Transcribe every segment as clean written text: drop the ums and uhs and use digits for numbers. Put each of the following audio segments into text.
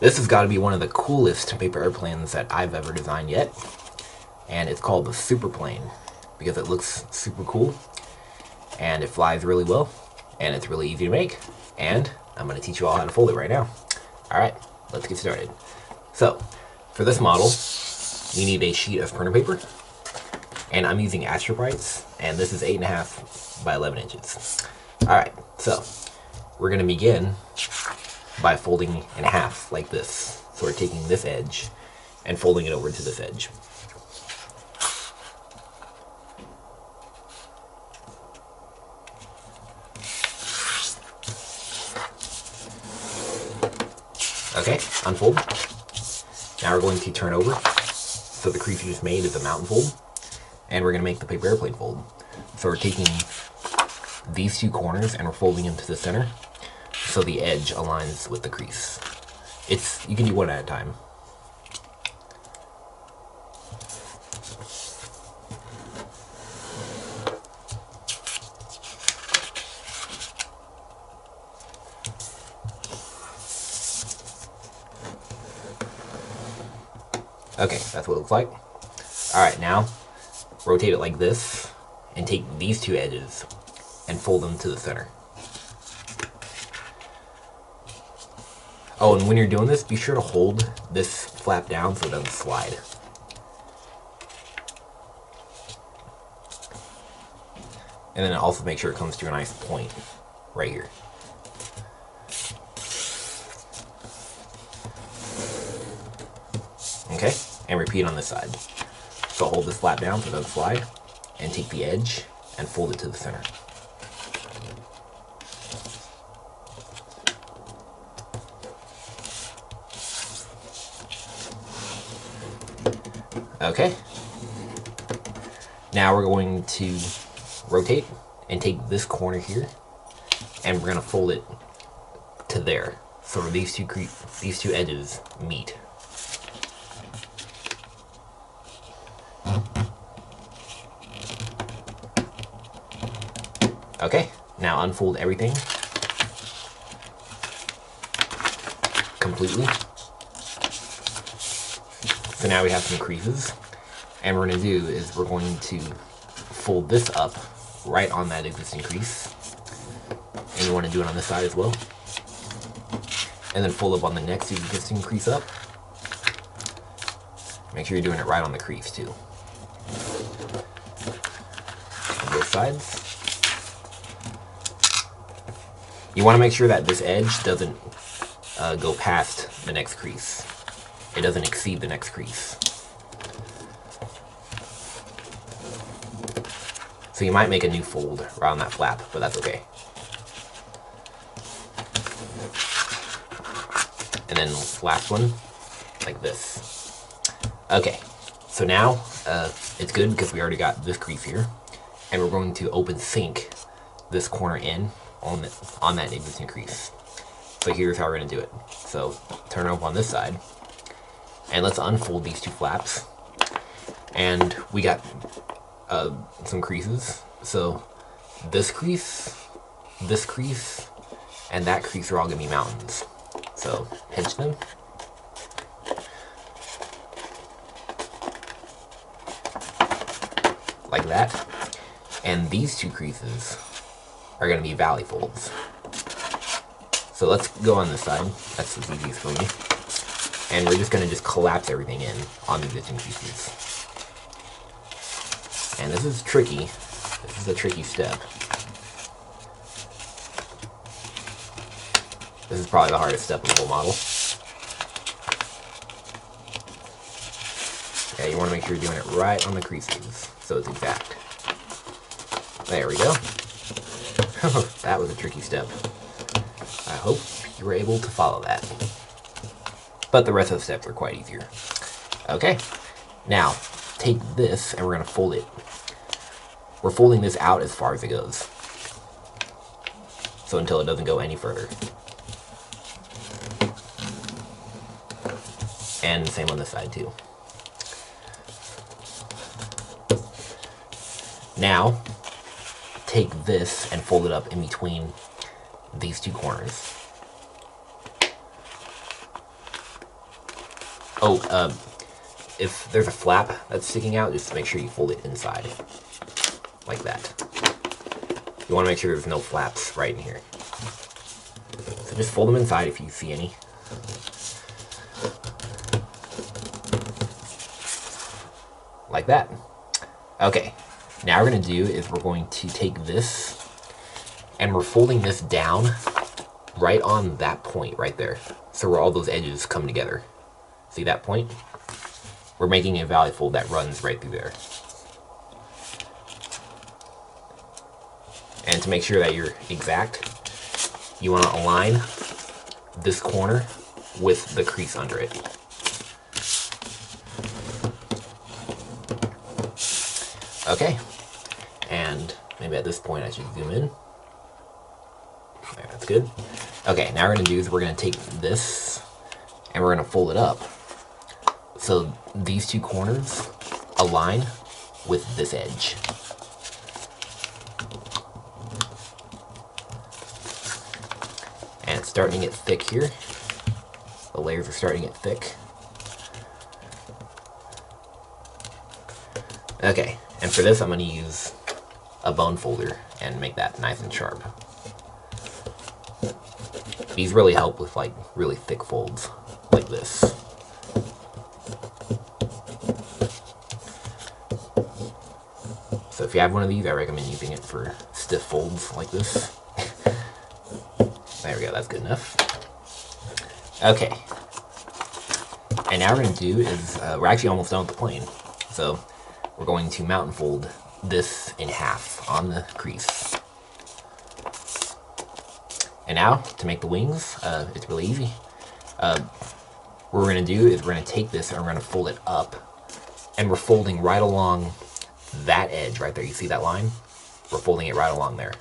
This has got to be one of the coolest paper airplanes that I've ever designed yet. And it's called the Super Plane because it looks super cool and it flies really well and it's really easy to make. And I'm going to teach you all how to fold it right now. Alright, let's get started. So, for this model, you need a sheet of printer paper. And I'm using Astrobrites, and this is 8.5 by 11 inches. Alright, so we're going to begin by folding in half like this. So we're taking this edge and folding it over to this edge. Okay, unfold. Now we're going to turn over. So the crease you just made is a mountain fold. And we're going to make the paper airplane fold. So we're taking these two corners and we're folding them to the center so the edge aligns with the crease. You can do one at a time. Okay, that's what it looks like. Alright, now rotate it like this and take these two edges and fold them to the center. Oh, and when you're doing this, be sure to hold this flap down so it doesn't slide. And then also make sure it comes to a nice point right here. Okay, and repeat on this side. So hold this flap down so it doesn't slide, and take the edge and fold it to the center. Okay. Now we're going to rotate and take this corner here, and we're going to fold it to there. So these two edges meet. Okay, now unfold everything completely. So now we have some creases, and what we're going to do is we're going to fold this up right on that existing crease, and you want to do it on this side as well, and then fold up on the next existing crease up. Make sure you're doing it right on the crease too, on both sides. You want to make sure that this edge doesn't go past the next crease. It doesn't exceed the next crease. So you might make a new fold around that flap, but that's okay. And then last one, like this. Okay, so now it's good because we already got this crease here, and we're going to open sink this corner in on that existing crease. So here's how we're going to do it. So turn it over on this side, and let's unfold these two flaps. And we got some creases. So this crease, and that crease are all going to be mountains. So pinch them. Like that. And these two creases are going to be valley folds. So let's go on this side. That's the easiest for me. And we're just going to collapse everything in on the existing pieces. And this is tricky. This is a tricky step. This is probably the hardest step in the whole model. Yeah, you want to make sure you're doing it right on the creases so it's exact. There we go. That was a tricky step. I hope you were able to follow that. But the rest of the steps are quite easier. Okay, now take this and we're going to fold it. We're folding this out as far as it goes. So until it doesn't go any further. And the same on this side too. Now, take this and fold it up in between these two corners. Oh, if there's a flap that's sticking out, just make sure you fold it inside. Like that. You want to make sure there's no flaps right in here. So just fold them inside if you see any. Like that. Okay, now we're going to do is we're going to take this and we're folding this down right on that point right there. So where all those edges come together. See that point? We're making a valley fold that runs right through there. And to make sure that you're exact, you want to align this corner with the crease under it. Okay, and maybe at this point I should zoom in. There, that's good. Okay, now we're going to do is we're going to take this and we're going to fold it up. So these two corners align with this edge. And it's starting to get thick here. The layers are starting to get thick. Okay, and for this I'm going to use a bone folder and make that nice and sharp. These really help with like really thick folds like this. So if you have one of these, I recommend using it for stiff folds like this. There we go, that's good enough. Okay. And now what we're going to do is, we're actually almost done with the plane. So we're going to mountain fold this in half on the crease. And now, to make the wings, it's really easy. What we're going to do is we're going to take this and we're going to fold it up. And we're folding right along that edge right there. You see that line? We're folding it right along there.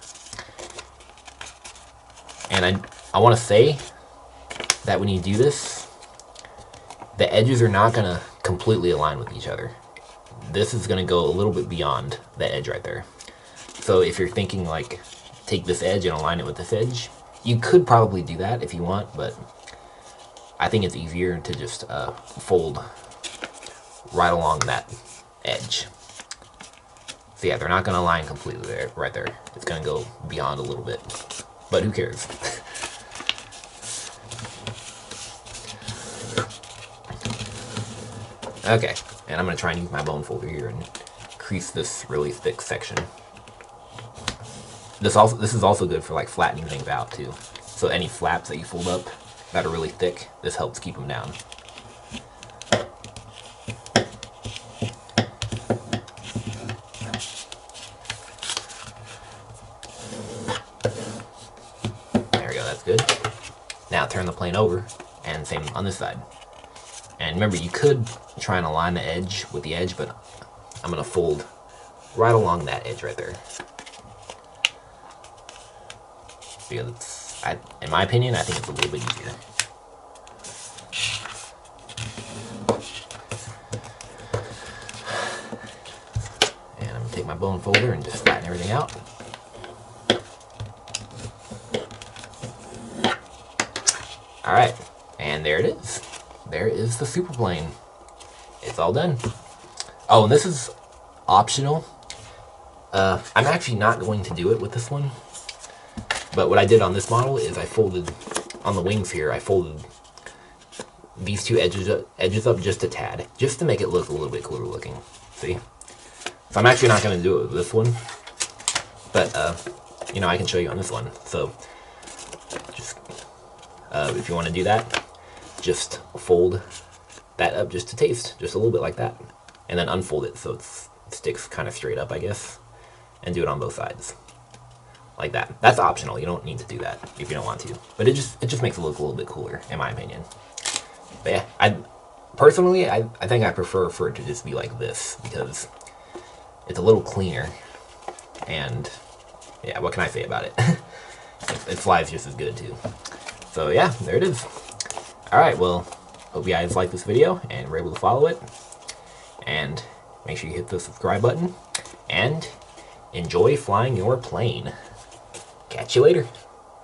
And I want to say that when you do this, the edges are not going to completely align with each other. This is going to go a little bit beyond that edge right there. So if you're thinking like, take this edge and align it with this edge, you could probably do that if you want, but I think it's easier to just fold right along that edge. So yeah, they're not going to align completely there, right there. It's going to go beyond a little bit, but who cares? Okay, and I'm going to try and use my bone folder here and crease this really thick section. This is also good for like flattening things out too. So any flaps that you fold up that are really thick, this helps keep them down. There we go, that's good. Now turn the plane over and same on this side. And remember, you could try and align the edge with the edge, but I'm going to fold right along that edge right there. Because it's, in my opinion, I think it's a little bit easier. And I'm going to take my bone folder and just flatten everything out. Alright, and there it is. There is the super plane. It's all done. Oh, and this is optional. I'm actually not going to do it with this one. But what I did on this model is I folded, on the wings here, I folded these two edges up just a tad, just to make it look a little bit cooler looking. See? So I'm actually not going to do it with this one, but, you know, I can show you on this one. So, just, if you want to do that, just fold that up just a taste, just a little bit like that, and then unfold it so it sticks kind of straight up, I guess, and do it on both sides. Like that. That's optional. You don't need to do that if you don't want to. But it just makes it look a little bit cooler, in my opinion. But yeah, I think I prefer for it to just be like this because it's a little cleaner. And yeah, what can I say about it? It flies just as good too. So yeah, there it is. Alright, well, hope you guys like this video and were able to follow it. And make sure you hit the subscribe button. And enjoy flying your plane. Catch you later.